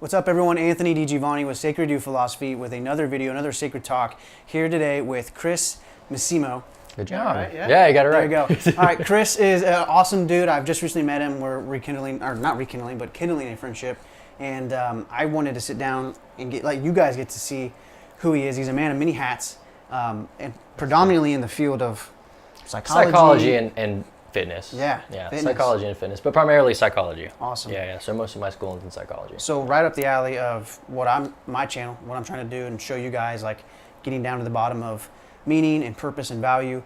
What's up, everyone? Anthony DiGiovanni with SacredU Philosophy with another video, another sacred talk here today with Chris Missimo. Good job. Right, yeah, you got it right. There you go. All right, Chris is an awesome dude. I've just recently met him. We're rekindling, or not rekindling, but kindling a friendship. And I wanted to sit down and let you guys get to see who he is. He's a man of many hats, and predominantly in the field of psychology and fitness. Yeah, fitness. Psychology and fitness, but primarily psychology. Awesome. Yeah. So most of my schooling's in psychology. So right up the alley of my channel, what I'm trying to do and show you guys, like getting down to the bottom of meaning and purpose and value.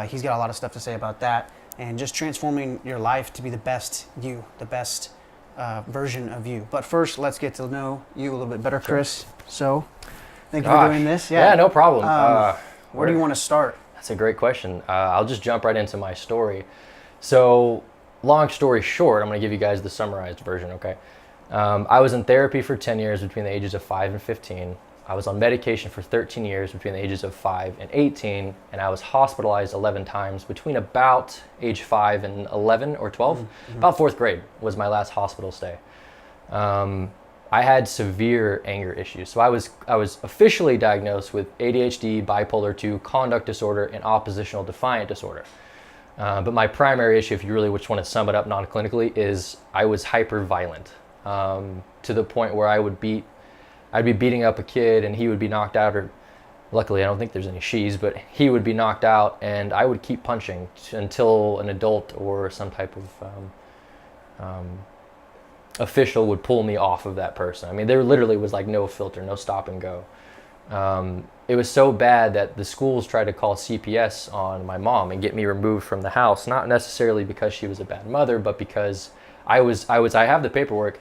He's got a lot of stuff to say about that, and just transforming your life to be the best you, the best version of you. But first, let's get to know you a little bit better, Chris. So, thank you for doing this. Yeah, no problem. Where do you want to start? That's a great question. I'll just jump right into my story. So, long story short, I'm going to give you guys the summarized version, okay? I was in therapy for 10 years between the ages of 5 and 15. I was on medication for 13 years between the ages of 5 and 18, and I was hospitalized 11 times between about age 5 and 11 or 12. Mm-hmm. About 4th grade was my last hospital stay. I had severe anger issues. So I was officially diagnosed with ADHD, bipolar 2, conduct disorder, and oppositional defiant disorder. But my primary issue, if you really just want to sum it up non-clinically, is I was hyper violent to the point where I'd be beating up a kid and he would be knocked out, or luckily I don't think there's any she's, but he would be knocked out and I would keep punching until an adult or some type of official would pull me off of that person. I mean, there literally was like no filter, no stop and go. It was so bad that the schools tried to call CPS on my mom and get me removed from the house, not necessarily because she was a bad mother, but because I have the paperwork.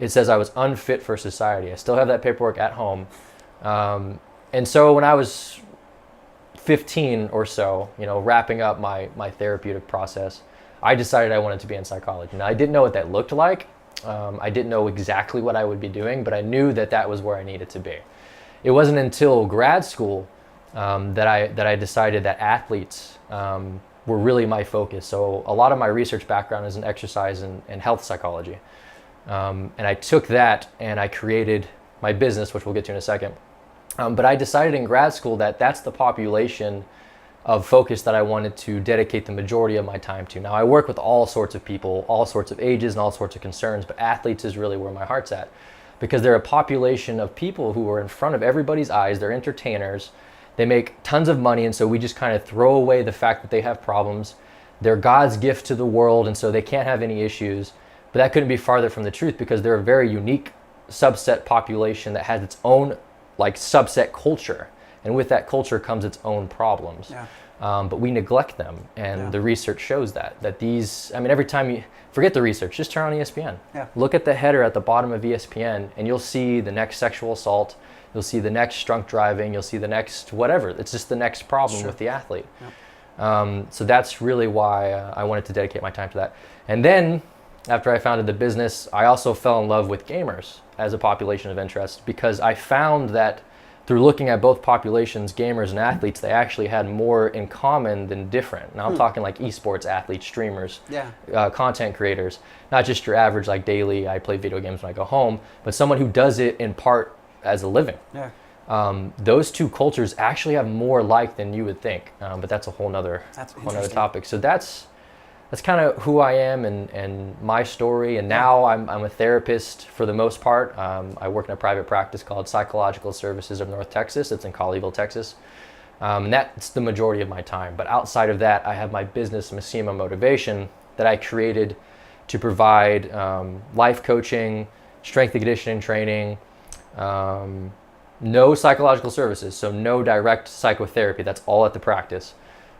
It says I was unfit for society. I still have that paperwork at home. And so when I was 15 or so, wrapping up my therapeutic process, I decided I wanted to be in psychology. Now, I didn't know what that looked like. I didn't know exactly what I would be doing, but I knew that was where I needed to be. It wasn't until grad school that I decided that athletes were really my focus. So a lot of my research background is in exercise and health psychology. And I took that and I created my business, which we'll get to in a second. But I decided in grad school that that's the population of focus that I wanted to dedicate the majority of my time to. Now, I work with all sorts of people, all sorts of ages and all sorts of concerns, but athletes is really where my heart's at, because they're a population of people who are in front of everybody's eyes. They're entertainers. They make tons of money, and so we just kind of throw away the fact that they have problems. They're God's gift to the world, and so they can't have any issues. But that couldn't be farther from the truth, because they're a very unique subset population that has its own subset culture. And with that culture comes its own problems. Yeah. But we neglect them. And the research shows that these, every time you forget the research, just turn on ESPN. Yeah. Look at the header at the bottom of ESPN and you'll see the next sexual assault. You'll see the next drunk driving. You'll see the next whatever. It's just the next problem with the athlete. Yeah. So that's really why I wanted to dedicate my time to that. And then after I founded the business, I also fell in love with gamers as a population of interest, because I found that through looking at both populations, gamers and athletes, they actually had more in common than different. Now I'm talking like esports athletes, streamers, content creators, not just your average daily, I play video games when I go home, but someone who does it in part as a living. Yeah. Those two cultures actually have more than you would think, but that's a whole nother topic. So that's kind of who I am and my story. And now I'm a therapist for the most part. I work in a private practice called Psychological Services of North Texas. It's in Colleyville, Texas. And that's the majority of my time. But outside of that, I have my business, Missimo Motivation, that I created to provide life coaching, strength and conditioning training, no psychological services, so no direct psychotherapy. That's all at the practice.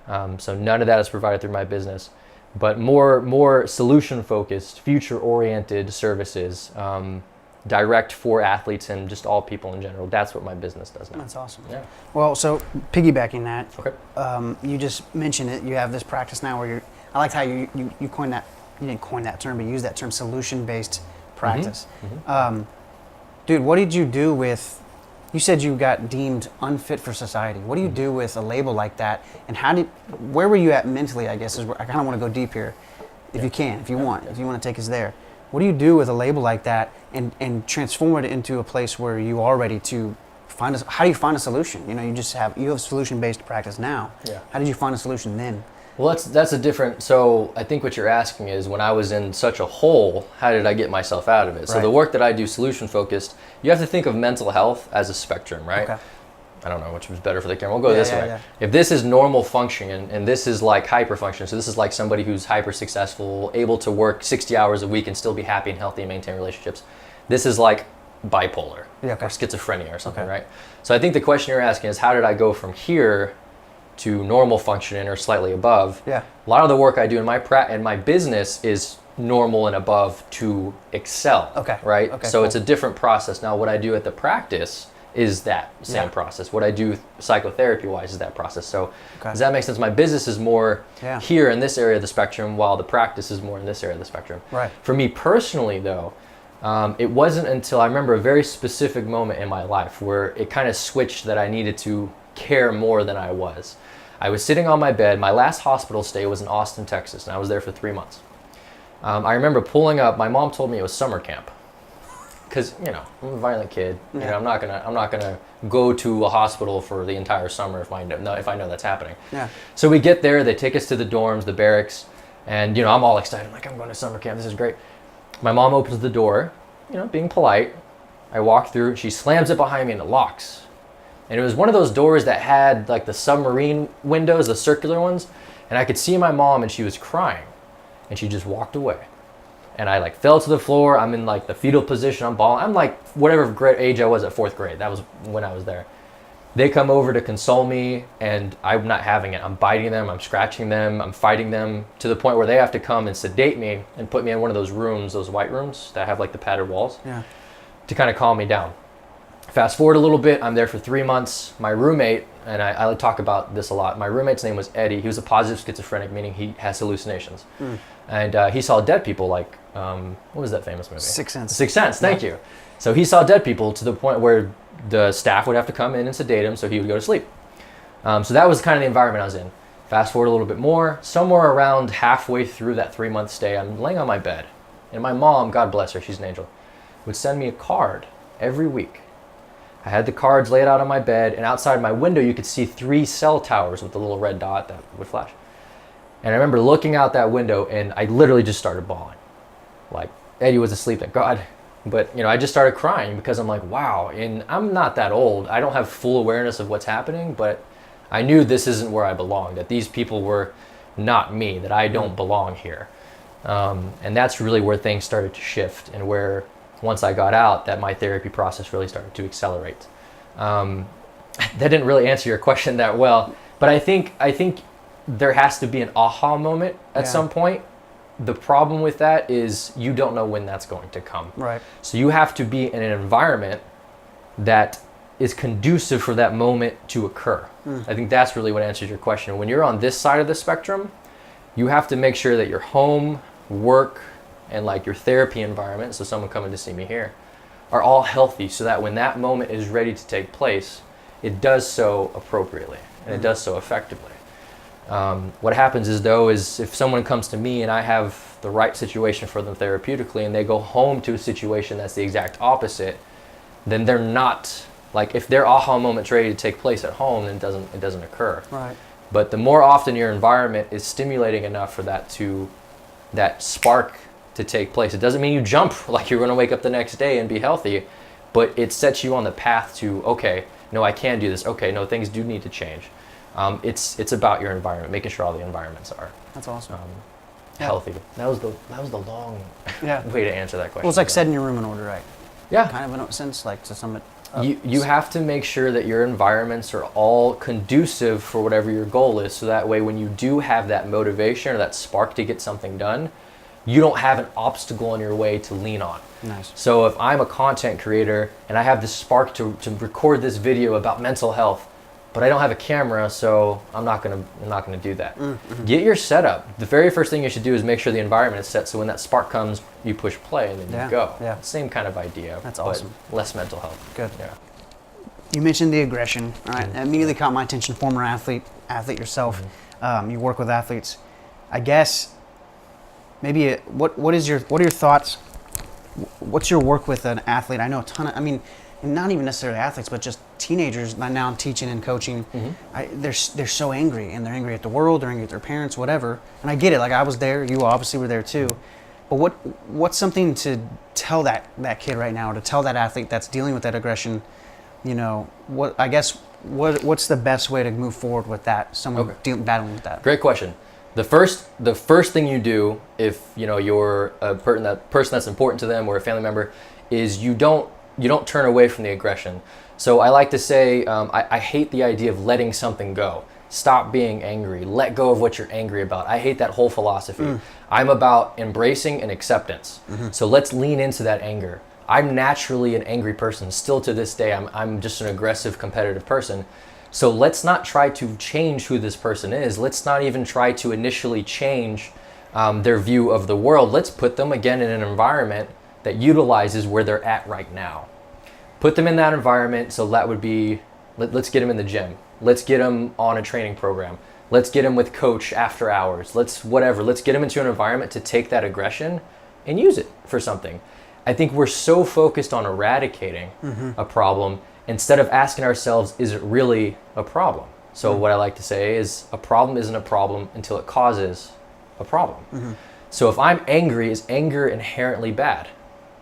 So none of that is provided through my business. But more solution-focused, future-oriented services, direct for athletes and just all people in general. That's what my business does now. That's awesome. Yeah. Well, so piggybacking that, okay. You just mentioned it. You have this practice now where I liked how you coined that. You didn't coin that term, but you used that term, solution-based practice. Mm-hmm. Dude, what did you do with? You said you got deemed unfit for society. What do you do with a label like that? And where were you at mentally, I guess, I kind of want to go deep here, if you can, if you want to take us there. What do you do with a label like that and transform it into a place where you are ready to find how do you find a solution? You know, you have solution-based practice now. Yeah. How did you find a solution then? Well, that's a different. So I think what you're asking is, when I was in such a hole, how did I get myself out of it? So Right. the work that I do, solution focused, you have to think of mental health as a spectrum, right? Okay. I don't know which was better for the camera. We'll go this way. Yeah. If this is normal functioning and this is like hyper functioning, so this is like somebody who's hyper successful, able to work 60 hours a week and still be happy and healthy and maintain relationships. This is like bipolar or schizophrenia or something, right? So I think the question you're asking is, how did I go from here to normal functioning or slightly above? Yeah. A lot of the work I do in my business is normal and above to excel. Okay. Right? Okay, so cool. it's a different process. Now, what I do at the practice is that same process. What I do psychotherapy wise is that process. So does that make sense? My business is more here in this area of the spectrum, while the practice is more in this area of the spectrum. Right. For me personally, though, it wasn't until I remember a very specific moment in my life where it kind of switched, that I needed to care more than I was. I was sitting on my bed. My last hospital stay was in Austin, Texas, and I was there for 3 months. I remember pulling up. My mom told me it was summer camp, because I'm a violent kid. You know, I'm not gonna go to a hospital for the entire summer if I know that's happening. Yeah. So we get there. They take us to the dorms, the barracks, and I'm all excited. I'm like, I'm going to summer camp. This is great. My mom opens the door, being polite. I walk through. She slams it behind me and it locks. And it was one of those doors that had like the submarine windows, the circular ones. And I could see my mom, and she was crying, and she just walked away. And I like fell to the floor. I'm in like the fetal position. I'm bawling. I'm like whatever grade age I was at 4th grade. That was when I was there. They come over to console me, and I'm not having it. I'm biting them. I'm scratching them. I'm fighting them, to the point where they have to come and sedate me and put me in one of those rooms, those white rooms that have like the padded walls, to kind of calm me down. Fast forward a little bit. I'm there for 3 months. My roommate, and I talk about this a lot, my roommate's name was Eddie. He was a positive schizophrenic, meaning he has hallucinations. And he saw dead people, like, what was that famous movie? Sixth Sense. Sixth Sense, thank you. So he saw dead people to the point where the staff would have to come in and sedate him so he would go to sleep. So that was kind of the environment I was in. Fast forward a little bit more. Somewhere around halfway through that 3-month stay, I'm laying on my bed. And my mom, God bless her, she's an angel, would send me a card every week. I had the cards laid out on my bed, and outside my window you could see 3 cell towers with the little red dot that would flash. And I remember looking out that window, and I literally just started bawling. Like, Eddie was asleep, thank God. But, I just started crying, because I'm like, wow. And I'm not that old. I don't have full awareness of what's happening, but I knew this isn't where I belonged, that these people were not me, that I don't belong here. And that's really where things started to shift, and where, once I got out, that my therapy process really started to accelerate. That didn't really answer your question that well, but I think there has to be an aha moment at some point. The problem with that is you don't know when that's going to come. Right. So you have to be in an environment that is conducive for that moment to occur. I think that's really what answers your question. When you're on this side of the spectrum, you have to make sure that your home, work, and like your therapy environment, so someone coming to see me here, are all healthy, so that when that moment is ready to take place, it does so appropriately and it does so effectively. What happens is, though, is if someone comes to me and I have the right situation for them therapeutically, and they go home to a situation that's the exact opposite, then they're not, like, if their aha moment's ready to take place at home, then it doesn't occur. Right. But the more often your environment is stimulating enough for that spark to take place, it doesn't mean you jump like you're going to wake up the next day and be healthy, but it sets you on the path to, okay, no, I can do this. Okay, no, things do need to change. It's about your environment, making sure all the environments are That's awesome. healthy. That was the long way to answer that question. Well, it's like setting your room in order, right? Yeah. Kind of in a sense, like to sum it up. You have to make sure that your environments are all conducive for whatever your goal is, so that way when you do have that motivation or that spark to get something done, you don't have an obstacle in your way to lean on. Nice. So if I'm a content creator and I have this spark to record this video about mental health, but I don't have a camera, so I'm not gonna do that. Get your setup. The very first thing you should do is make sure the environment is set, so when that spark comes, you push play and then you go. Yeah. Same kind of idea. That's but awesome. Less mental health. Good. Yeah. You mentioned the aggression. All right, that immediately caught my attention. Former athlete yourself. You work with athletes. I guess maybe what are your thoughts what's your work with an athlete? I know a ton of, I mean, not even necessarily athletes, but just teenagers. Now I'm teaching and coaching. They're so angry, and they're angry at the world, they're angry at their parents, whatever. And I get it. Like, I was there. You obviously were there too. But what's something to tell that kid right now, or to tell that athlete that's dealing with that aggression? You know, what's the best way to move forward with that? Someone battling with that. Great question. The first thing you do if you're a person that's important to them or a family member is you don't turn away from the aggression. So I like to say I hate the idea of letting something go. Stop being angry. Let go of what you're angry about. I hate that whole philosophy. I'm about embracing and acceptance. So let's lean into that anger. I'm naturally an angry person. Still to this day, I'm just an aggressive, competitive person. So let's not try to change who this person is. Let's not even try to initially change their view of the world. Let's put them again in an environment that utilizes where they're at right now. Put them in that environment. So that would be, let's get them in the gym. Let's get them on a training program. Let's get them with coach after hours. Let's get them into an environment to take that aggression and use it for something. I think we're so focused on eradicating a problem instead of asking ourselves, is it really a problem? So what I like to say is a problem isn't a problem until it causes a problem. So if I'm angry, is anger inherently bad?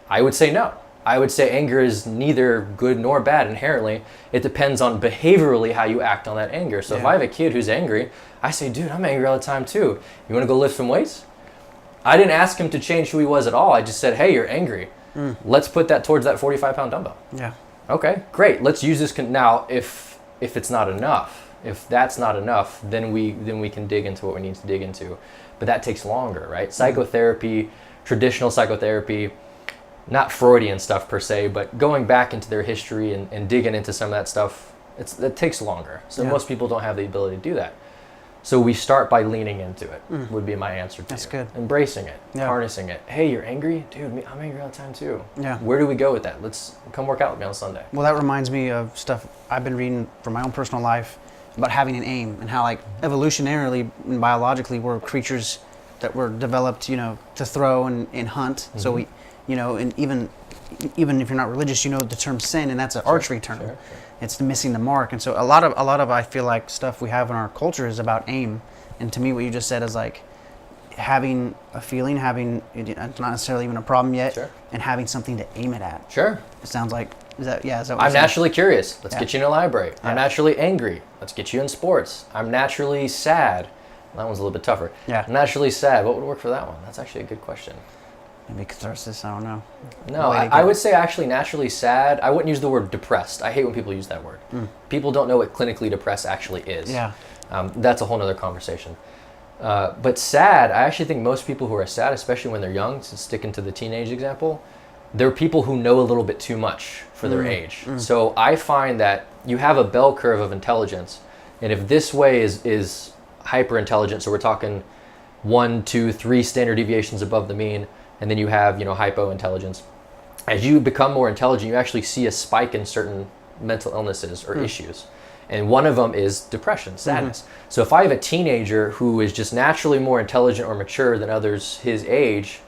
I would say no. I would say anger is neither good nor bad inherently. It depends on behaviorally how you act on that anger. So if I have a kid who's angry, I say, dude, I'm angry all the time too. You want to go lift some weights? I didn't ask him to change who he was at all. I just said, hey, you're angry. Let's put that towards that 45-pound dumbbell. Yeah. Okay, great. Let's use this. Now, if it's not enough, if that's not enough, then we can dig into what we need to dig into. But that takes longer, right? Psychotherapy, traditional psychotherapy, not Freudian stuff per se, but going back into their history and digging into some of that stuff, it takes longer. So most people don't have the ability to do that. So we start by leaning into it, would be my answer to That's you. good. Embracing it, harnessing it. Hey, you're angry? Dude, I'm angry all the time too. Yeah. Where do we go with that? Let's come work out with me on Sunday. Well, that reminds me of stuff I've been reading from my own personal life about having an aim, and how, like, evolutionarily and biologically we're creatures that were developed, to throw and hunt. So we, and even if you're not religious, the term sin, and that's an archery term. Sure. It's missing the mark. And so a lot of I feel like stuff we have in our culture is about aim. And to me, what you just said is like having a feeling, it's not necessarily even a problem yet, and having something to aim it at. Sure. It sounds like, is that what I'm naturally curious. Let's get you in a library. I'm naturally angry. Let's get you in sports. I'm naturally sad. That one's a little bit tougher. Yeah. I'm naturally sad. What would work for that one? That's actually a good question. Maybe catharsis, I don't know. No, I would say actually naturally sad. I wouldn't use the word depressed. I hate when people use that word. People don't know what clinically depressed actually is. Yeah. That's a whole nother conversation. But sad, I actually think most people who are sad, especially when they're young, to stick into the teenage example, they're people who know a little bit too much for their age. So I find that you have a bell curve of intelligence, and if this way is hyper intelligent, so we're talking 1, 2, 3 standard deviations above the mean, and then you have, hypo intelligence. As you become more intelligent, you actually see a spike in certain mental illnesses or issues. And one of them is depression, sadness. So if I have a teenager who is just naturally more intelligent or mature than others his age,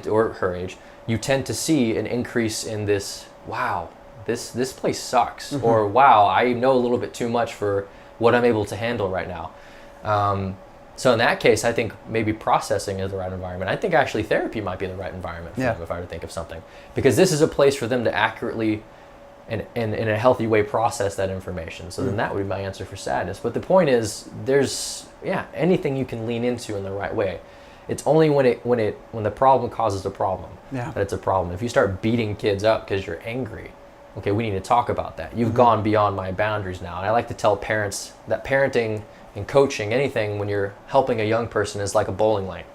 or her age, you tend to see an increase in this, wow, this place sucks. Or wow, I know a little bit too much for what I'm able to handle right now. So in that case, I think maybe processing is the right environment. I think actually therapy might be the right environment for them if I were to think of something. Because this is a place for them to accurately and in a healthy way process that information. So then that would be my answer for sadness. But the point is, there's anything you can lean into in the right way. It's only when the problem causes a problem that it's a problem. If you start beating kids up because you're angry, okay, we need to talk about that. You've gone beyond my boundaries now. And I like to tell parents that parenting and coaching, anything when you're helping a young person, is like a bowling lane.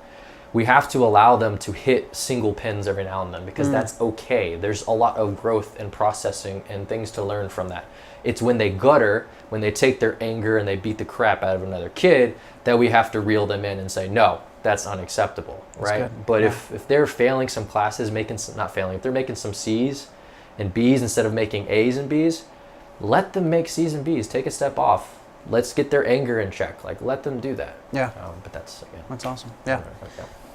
We have to allow them to hit single pins every now and then, because that's okay. There's a lot of growth and processing and things to learn from that. It's when they gutter, when they take their anger and they beat the crap out of another kid, that we have to reel them in and say, no, that's unacceptable, right? Good. But if they're failing some classes, if they're making some C's and B's instead of making A's and B's, let them make C's and B's. Take a step off. Let's get their anger in check. Like, let them do that. Yeah. But that's awesome. Yeah.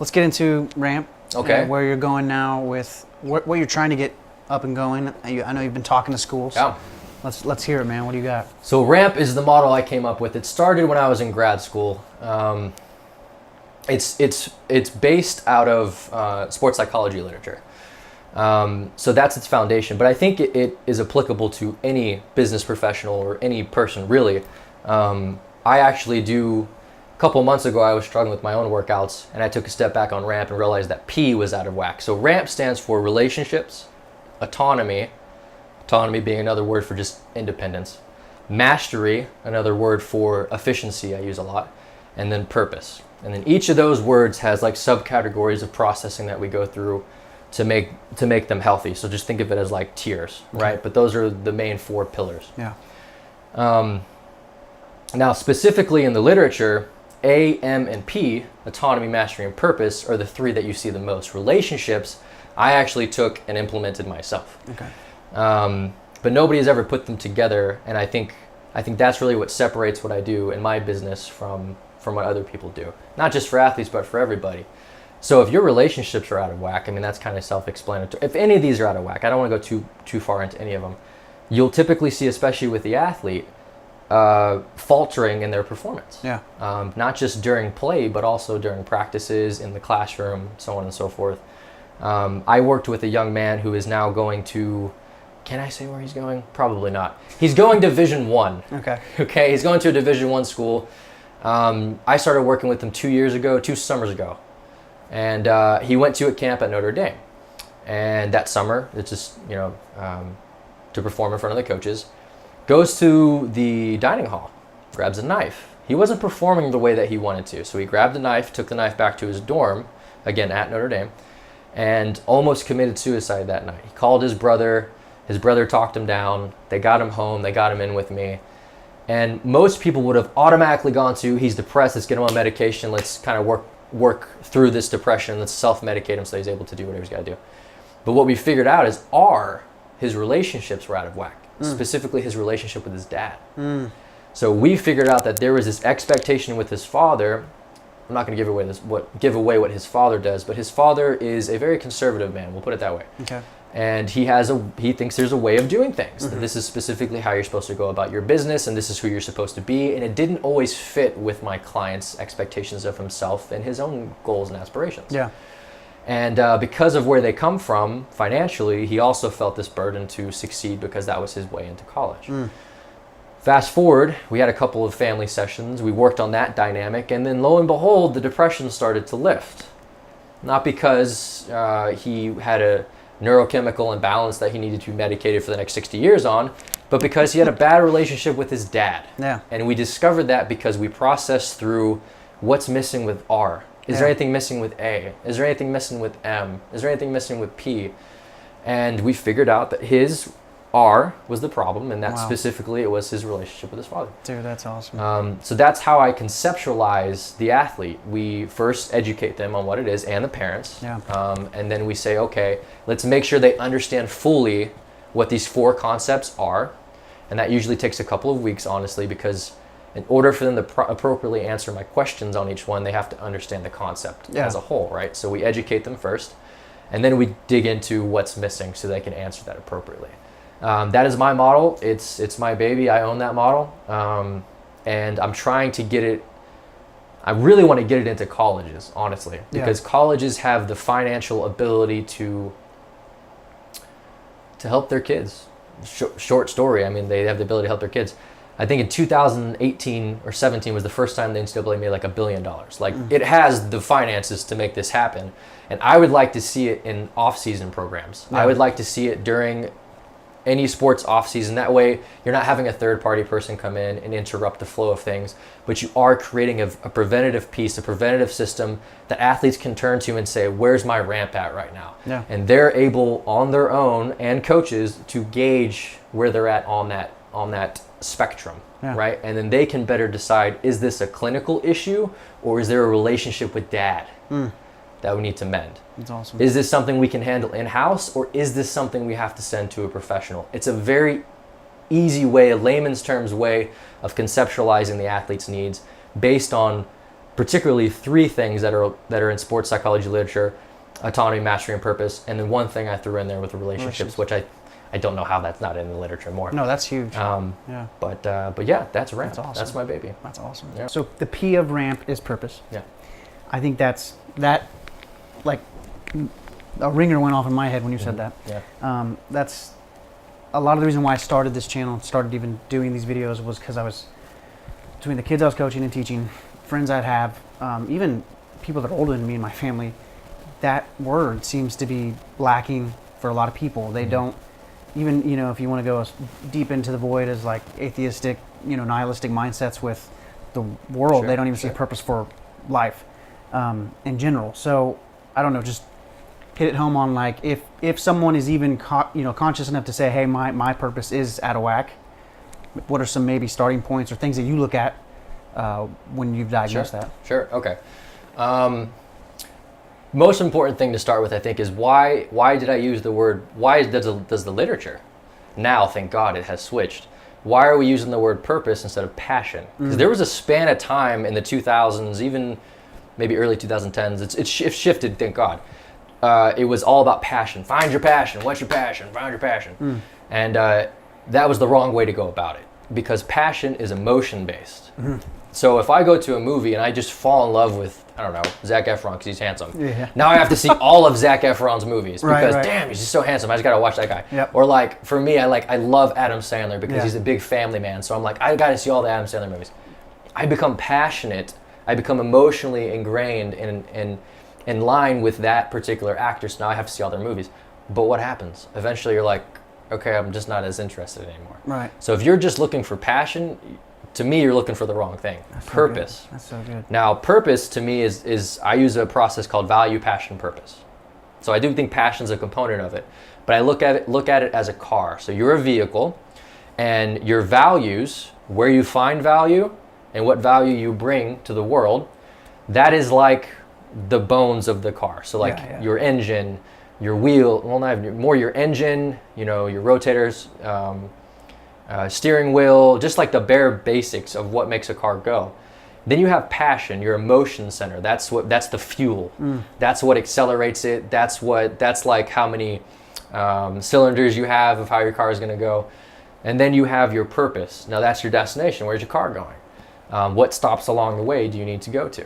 Let's get into ramp. Okay. and where you're going now with what you're trying to get up and going. I know you've been talking to schools. Yeah. Let's hear it, man. What do you got? So RAMP is the model I came up with. It started when I was in grad school. It's based out of sports psychology literature. So that's its foundation. But I think it is applicable to any business professional or any person, really. I actually a couple months ago, I was struggling with my own workouts, and I took a step back on RAMP and realized that P was out of whack. So RAMP stands for relationships, autonomy being another word for just independence, mastery, another word for efficiency I use a lot, and then purpose. And then each of those words has like subcategories of processing that we go through to make them healthy. So just think of it as like tiers, right? But those are the main 4 pillars. Yeah. Now, specifically in the literature, A, M, and P, autonomy, mastery, and purpose, are the 3 that you see the most. Relationships, I actually took and implemented myself. Okay. But nobody has ever put them together, and I think that's really what separates what I do in my business from what other people do. Not just for athletes, but for everybody. So if your relationships are out of whack, I mean, that's kind of self-explanatory. If any of these are out of whack, I don't want to go too far into any of them. You'll typically see, especially with the athlete, faltering in their performance. Yeah. Not just during play, but also during practices, in the classroom, so on and so forth. I worked with a young man who is now going to, can I say where he's going? Probably not. He's going Division I. Okay. Okay, he's going to a Division I school. I started working with him 2 summers ago. And he went to a camp at Notre Dame. And that summer, it's just, to perform in front of the coaches, goes to the dining hall, grabs a knife. He wasn't performing the way that he wanted to. So he grabbed the knife, took the knife back to his dorm, again at Notre Dame, and almost committed suicide that night. He called his brother. His brother talked him down. They got him home. They got him in with me. And most people would have automatically gone to, he's depressed, let's get him on medication, let's kind of work through this depression, let's self-medicate him so he's able to do whatever he's got to do. But what we figured out is his relationships were out of whack, specifically his relationship with his dad. So we figured out that there was this expectation with his father. I'm not going to give away what his father does, but his father is a very conservative man, we'll put it that way. Okay. And he thinks there's a way of doing things. That this is specifically how you're supposed to go about your business, and this is who you're supposed to be. And it didn't always fit with my client's expectations of himself and his own goals and aspirations. Yeah. And because of where they come from financially, he also felt this burden to succeed because that was his way into college. Fast forward, we had a couple of family sessions. We worked on that dynamic, and then lo and behold, the depression started to lift. Not because he had a neurochemical imbalance that he needed to be medicated for the next 60 years on, but because he had a bad relationship with his dad. Yeah. And we discovered that because we processed through what's missing with R. Is there anything missing with A? Is there anything missing with M? Is there anything missing with P? And we figured out that his R was the problem, and that specifically it was his relationship with his father. Dude, that's awesome. So that's how I conceptualize the athlete. We first educate them on what it is, and the parents. Yeah. And then we say, okay, let's make sure they understand fully what these 4 concepts are. And that usually takes a couple of weeks, honestly, because in order for them to appropriately answer my questions on each one, they have to understand the concept as a whole, right? So we educate them first, and then we dig into what's missing so they can answer that appropriately. That is my model. It's my baby. I own that model. And I'm trying to get it, I really want to get it into colleges, honestly, because colleges have the financial ability to help their kids. Short story. I mean, they have the ability to help their kids. I think in 2018 or 17 was the first time the NCAA made like $1 billion. Like it has the finances to make this happen. And I would like to see it in off-season programs. I would like to see it during any sports off-season. That way you're not having a third-party person come in and interrupt the flow of things, but you are creating a preventative piece, a preventative system that athletes can turn to and say, where's my ramp at right now? Yeah. And they're able on their own, and coaches, to gauge where they're at on that spectrum, right? And then they can better decide, is this a clinical issue, or is there a relationship with dad that we need to mend? That's awesome. Is this something we can handle in-house, or is this something we have to send to a professional? It's a very easy way, a layman's terms way of conceptualizing the athlete's needs based on particularly 3 things that are in sports psychology literature. autonomy, mastery, and purpose. And then one thing I threw in there with the relationships, which I don't know how that's not in the literature more. No, that's huge. Yeah. But yeah, that's ramp. That's awesome. That's my baby. That's awesome. Yeah. So the P of ramp is purpose. Yeah. I think that like a ringer went off in my head when you said that. Yeah. That's a lot of the reason why I started this channel, started even doing these videos, was because I was, between the kids I was coaching and teaching, friends I'd have, even people that are older than me in my family, that word seems to be lacking for a lot of people. They don't, even, you know, if you want to go as deep into the void as like atheistic, you know, nihilistic mindsets with the world, they don't even see a purpose for life in general. So I don't know, just hit it home on like if someone is even conscious enough to say, hey, my purpose is out of whack, what are some maybe starting points or things that you look at when you've diagnosed that? Sure. Okay. Most important thing to start with, I think, is why did I use the word? Why does the literature now? Thank God it has switched. Why are we using the word purpose instead of passion? Because there was a span of time in the 2000s, even maybe early 2010s. It's shifted. Thank God. It was all about passion. Find your passion. What's your passion? Find your passion. And that was the wrong way to go about it, because passion is emotion based. So if I go to a movie and I just fall in love with, I don't know, Zac Efron because he's handsome. Yeah. Now I have to see all of Zac Efron's movies because damn, he's just so handsome. I just gotta watch that guy. Yep. Or like for me, I love Adam Sandler because he's a big family man. So I'm like, I gotta see all the Adam Sandler movies. I become passionate. I become emotionally ingrained in line with that particular actor. So now I have to see all their movies. But what happens? Eventually you're like, okay, I'm just not as interested anymore. Right. So if you're just looking for passion, to me, you're looking for the wrong thing. That's purpose. So that's so good. Now, purpose to me is I use a process called value, passion, purpose. So I do think passion is a component of it, but I look at it as a car. So you're a vehicle, and your values, where you find value, and what value you bring to the world, that is like the bones of the car. So like your engine, your wheel, well, not more your engine, you know, your rotators. Steering wheel, just like the bare basics of what makes a car go. Then you have passion, your emotion center. That's the fuel. That's what accelerates it. That's like how many cylinders you have of how your car is going to go. And then you have your purpose. Now that's your destination. Where's your car going? What stops along the way do you need to go to?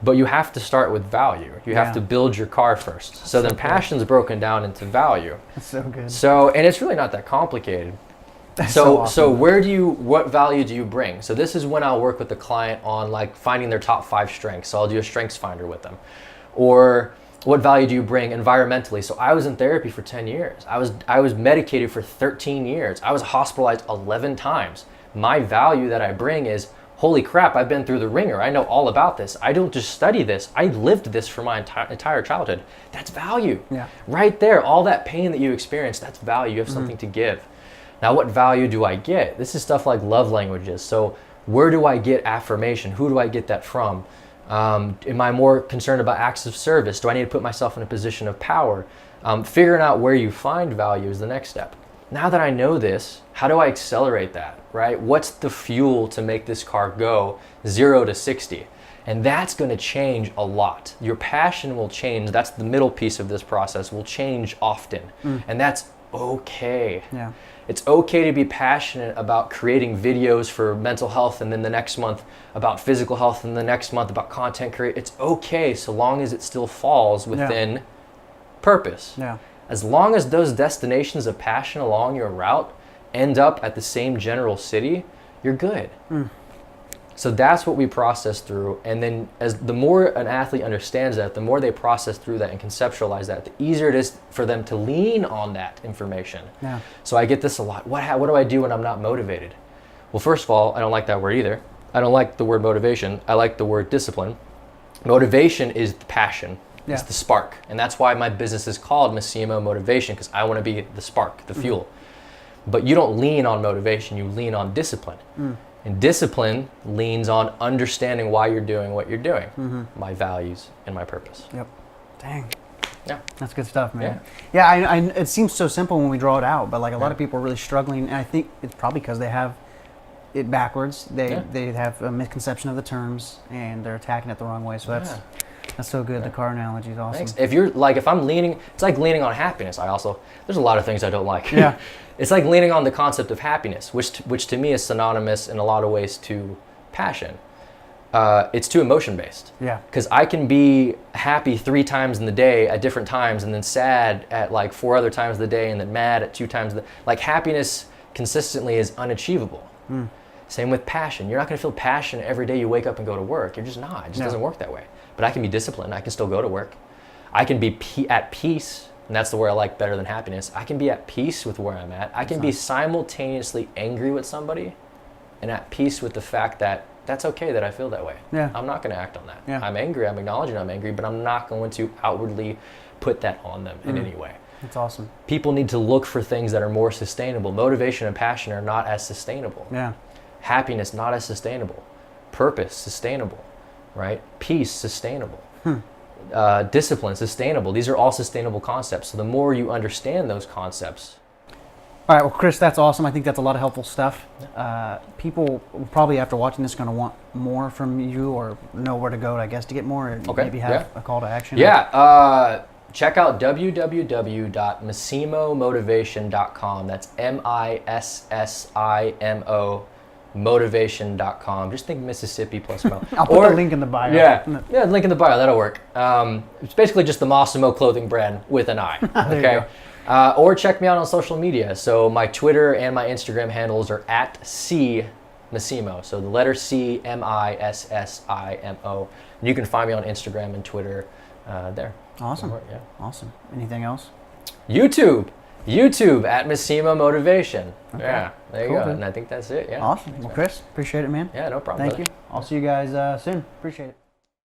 But you have to start with value. You have to build your car first. So then passion's broken down into value. That's so good. So, and it's really not that complicated. So what value do you bring? So this is when I'll work with the client on like finding their top 5 strengths. So I'll do a strengths finder with them. Or what value do you bring environmentally? So I was in therapy for 10 years. I was medicated for 13 years. I was hospitalized 11 times. My value that I bring is, holy crap, I've been through the ringer. I know all about this. I don't just study this. I lived this for my entire childhood. That's value. Yeah. Right there, all that pain that you experienced, that's value. You have something to give. Now, what value do I get? This is stuff like love languages. So where do I get affirmation? Who do I get that from? Am I more concerned about acts of service? Do I need to put myself in a position of power? Figuring out where you find value is the next step. Now that I know this, how do I accelerate that, right? What's the fuel to make this car go 0 to 60? And that's going to change a lot. Your passion will change. That's the middle piece of this process, will change often. And that's okay. Yeah. It's okay to be passionate about creating videos for mental health, and then the next month about physical health, and the next month about content creation. It's okay so long as it still falls within purpose. Yeah. As long as those destinations of passion along your route end up at the same general city, you're good. So that's what we process through. And then as the more an athlete understands that, the more they process through that and conceptualize that, the easier it is for them to lean on that information. Yeah. So I get this a lot. What do I do when I'm not motivated? Well, first of all, I don't like that word either. I don't like the word motivation. I like the word discipline. Motivation is the passion. Yeah. It's the spark. And that's why my business is called Missimo Motivation, because I want to be the spark, the fuel. But you don't lean on motivation, you lean on discipline. And discipline leans on understanding why you're doing what you're doing, my values and my purpose. Yep. Dang. Yeah. That's good stuff, man. Yeah, it seems so simple when we draw it out, but like a lot of people are really struggling, and I think it's probably because they have it backwards. They have a misconception of the terms, and they're attacking it the wrong way. So That's so good. The car analogy is awesome. Thanks. If I'm leaning, it's like leaning on happiness. There's a lot of things I don't like. Yeah. It's like leaning on the concept of happiness, which to me is synonymous in a lot of ways to passion. It's too emotion based. Yeah. Because I can be happy 3 times in the day at different times, and then sad at like 4 other times of the day, and then mad at 2 times. Like happiness consistently is unachievable. Same with passion. You're not going to feel passion every day you wake up and go to work. You're just not. It just doesn't work that way. But I can be disciplined. I can still go to work. I can be at peace, and that's the word I like better than happiness. I can be at peace with where I'm at. I can be simultaneously angry with somebody and at peace with the fact that that's okay that I feel that way. Yeah. I'm not going to act on that. Yeah. I'm angry. I'm acknowledging I'm angry, but I'm not going to outwardly put that on them in any way. That's awesome. People need to look for things that are more sustainable. Motivation and passion are not as sustainable. Yeah. Happiness, not as sustainable. Purpose, sustainable, right? Peace, sustainable. Discipline, sustainable. These are all sustainable concepts. So the more you understand those concepts. All right, well, Chris, that's awesome. I think that's a lot of helpful stuff. People probably, after watching this, going to want more from you or know where to go, I guess, to get more. And maybe have a call to action. Yeah. Check out www.missimomotivation.com. That's MISSIMO motivation.com. Just think Mississippi plus Mo. I'll put the link in the bio. Yeah, link in the bio. That'll work. It's basically just the Missimo clothing brand with an I. Okay. Or check me out on social media. So my Twitter and my Instagram handles are @CMissimo. So the letter C, MISSIMO. And you can find me on Instagram and Twitter there. Awesome. Yeah. Awesome. Anything else? YouTube @Missimo Motivation. Okay. Yeah, there you Cool, go. dude. And I think that's it. Yeah. Awesome. Thanks, Well, man. Chris, appreciate it, man. Yeah, no problem. Thank brother. you. I'll see you guys soon. Appreciate it.